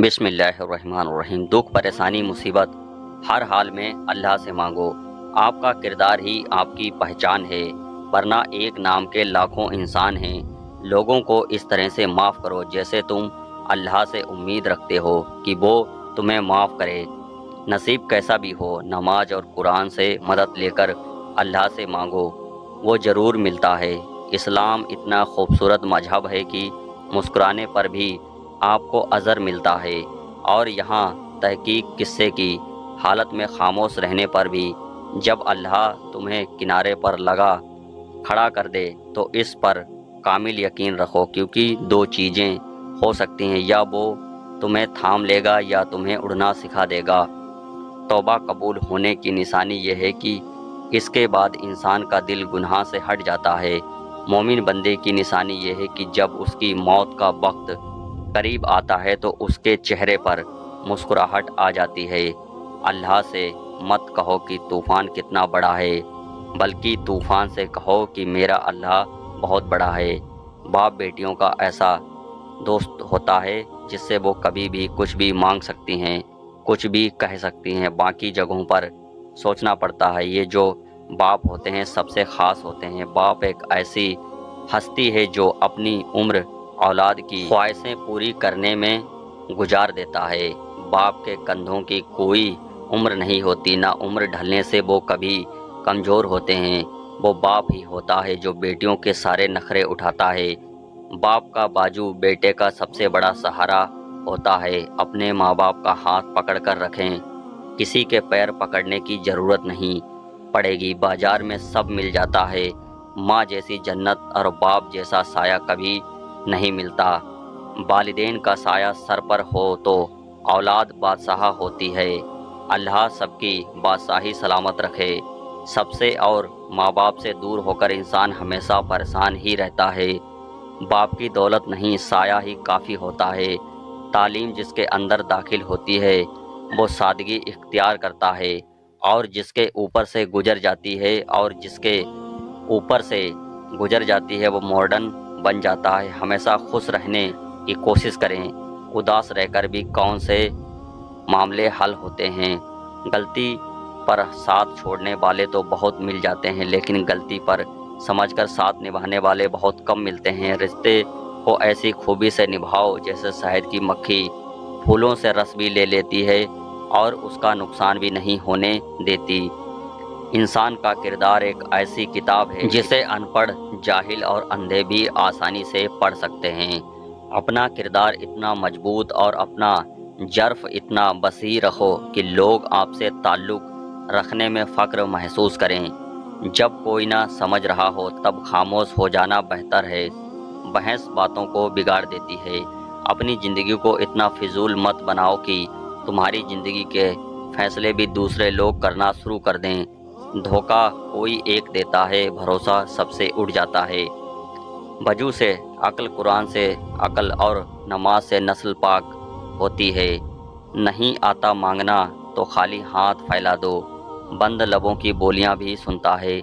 بسم اللہ الرحمن الرحیم۔ دکھ، پریشانی، مصیبت، ہر حال میں اللہ سے مانگو۔ آپ کا کردار ہی آپ کی پہچان ہے، ورنہ ایک نام کے لاکھوں انسان ہیں۔ لوگوں کو اس طرح سے معاف کرو جیسے تم اللہ سے امید رکھتے ہو کہ وہ تمہیں معاف کرے۔ نصیب کیسا بھی ہو، نماز اور قرآن سے مدد لے کر اللہ سے مانگو، وہ ضرور ملتا ہے۔ اسلام اتنا خوبصورت مذہب ہے کہ مسکرانے پر بھی آپ کو اجر ملتا ہے، اور یہاں تحقیق قصے کی حالت میں خاموش رہنے پر بھی جب اللہ تمہیں کنارے پر لگا کھڑا کر دے تو اس پر کامل یقین رکھو، کیونکہ دو چیزیں ہو سکتی ہیں، یا وہ تمہیں تھام لے گا یا تمہیں اڑنا سکھا دے گا۔ توبہ قبول ہونے کی نشانی یہ ہے کہ اس کے بعد انسان کا دل گناہ سے ہٹ جاتا ہے۔ مومن بندے کی نشانی یہ ہے کہ جب اس کی موت کا وقت قریب آتا ہے تو اس کے چہرے پر مسکراہٹ آ جاتی ہے۔ اللہ سے مت کہو کہ طوفان کتنا بڑا ہے، بلکہ طوفان سے کہو کہ میرا اللہ بہت بڑا ہے۔ باپ بیٹیوں کا ایسا دوست ہوتا ہے جس سے وہ کبھی بھی کچھ بھی مانگ سکتی ہیں، کچھ بھی کہہ سکتی ہیں، باقی جگہوں پر سوچنا پڑتا ہے۔ یہ جو باپ ہوتے ہیں سب سے خاص ہوتے ہیں۔ باپ ایک ایسی ہستی ہے جو اپنی عمر اولاد کی خواہشیں پوری کرنے میں گزار دیتا ہے۔ باپ کے کندھوں کی کوئی عمر نہیں ہوتی، نہ عمر ڈھلنے سے وہ کبھی کمزور ہوتے ہیں۔ وہ باپ ہی ہوتا ہے جو بیٹیوں کے سارے نخرے اٹھاتا ہے۔ باپ کا بازو بیٹے کا سب سے بڑا سہارا ہوتا ہے۔ اپنے ماں باپ کا ہاتھ پکڑ کر رکھیں، کسی کے پیر پکڑنے کی ضرورت نہیں پڑے گی۔ بازار میں سب مل جاتا ہے، ماں جیسی جنت اور باپ جیسا سایہ کبھی نہیں ملتا۔ والدین کا سایہ سر پر ہو تو اولاد بادشاہ ہوتی ہے۔ اللہ سب کی بادشاہی سلامت رکھے سب سے، اور ماں باپ سے دور ہو کر انسان ہمیشہ پریشان ہی رہتا ہے۔ باپ کی دولت نہیں، سایہ ہی کافی ہوتا ہے۔ تعلیم جس کے اندر داخل ہوتی ہے وہ سادگی اختیار کرتا ہے، اور جس کے اوپر سے گزر جاتی ہے وہ ماڈرن بن جاتا ہے۔ ہمیشہ خوش رہنے کی کوشش کریں، اداس رہ کر بھی کون سے معاملے حل ہوتے ہیں۔ غلطی پر ساتھ چھوڑنے والے تو بہت مل جاتے ہیں، لیکن غلطی پر سمجھ کر ساتھ نبھانے والے بہت کم ملتے ہیں۔ رشتے کو ایسی خوبی سے نبھاؤ جیسے شہد کی مکھی پھولوں سے رس بھی لے لیتی ہے اور اس کا نقصان بھی نہیں ہونے دیتی۔ انسان کا کردار ایک ایسی کتاب ہے جسے ان پڑھ، جاہل اور اندھے بھی آسانی سے پڑھ سکتے ہیں۔ اپنا کردار اتنا مضبوط اور اپنا ظرف اتنا وسیع رکھو کہ لوگ آپ سے تعلق رکھنے میں فخر محسوس کریں۔ جب کوئی نہ سمجھ رہا ہو تب خاموش ہو جانا بہتر ہے۔ بحث باتوں کو بگاڑ دیتی ہے۔ اپنی زندگی کو اتنا فضول مت بناؤ کہ تمہاری زندگی کے فیصلے بھی دوسرے لوگ کرنا شروع کر دیں۔ دھوکہ کوئی ایک دیتا ہے، بھروسہ سب سے اڑ جاتا ہے۔ وضو سے عقل، قرآن سے عقل اور نماز سے نسل پاک ہوتی ہے۔ نہیں آتا مانگنا تو خالی ہاتھ پھیلا دو۔ بند لبوں کی بولیاں بھی سنتا ہے۔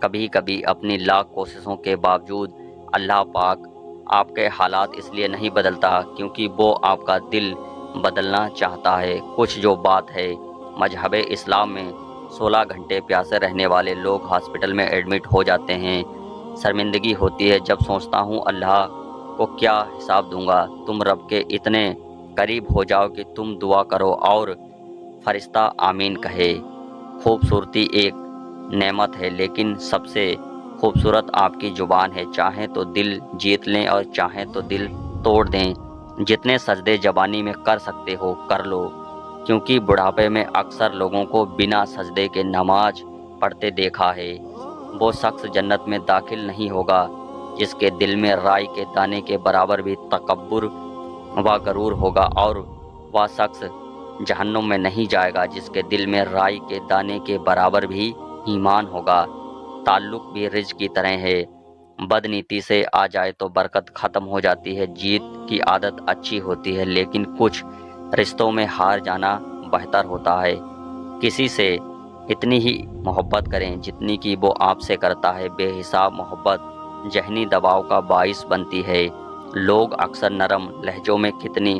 کبھی کبھی اپنی لاکھ کوششوں کے باوجود اللہ پاک آپ کے حالات اس لیے نہیں بدلتا کیونکہ وہ آپ کا دل بدلنا چاہتا ہے۔ کچھ جو بات ہے، مذہب اسلام میں 16 گھنٹے پیاسے رہنے والے لوگ ہاسپٹل میں ایڈمٹ ہو جاتے ہیں۔ شرمندگی ہوتی ہے جب سوچتا ہوں اللہ کو کیا حساب دوں گا۔ تم رب کے اتنے قریب ہو جاؤ کہ تم دعا کرو اور فرشتہ آمین کہے۔ خوبصورتی ایک نعمت ہے، لیکن سب سے خوبصورت آپ کی زبان ہے۔ چاہیں تو دل جیت لیں اور چاہیں تو دل توڑ دیں۔ جتنے سجدے زبانی میں کر سکتے ہو کر لو، کیونکہ بڑھاپے میں اکثر لوگوں کو بنا سجدے کے نماز پڑھتے دیکھا ہے۔ وہ شخص جنت میں داخل نہیں ہوگا جس کے دل میں رائی کے دانے کے برابر بھی تکبر و غرور ہوگا، اور وہ شخص جہنم میں نہیں جائے گا جس کے دل میں رائی کے دانے کے برابر بھی ایمان ہوگا۔ تعلق بھی رزق کی طرح ہے، بدنیتی سے آ جائے تو برکت ختم ہو جاتی ہے۔ جیت کی عادت اچھی ہوتی ہے، لیکن کچھ رشتوں میں ہار جانا بہتر ہوتا ہے۔ کسی سے اتنی ہی محبت کریں جتنی کہ وہ آپ سے کرتا ہے۔ بے حساب محبت ذہنی دباؤ کا باعث بنتی ہے۔ لوگ اکثر نرم لہجوں میں کتنی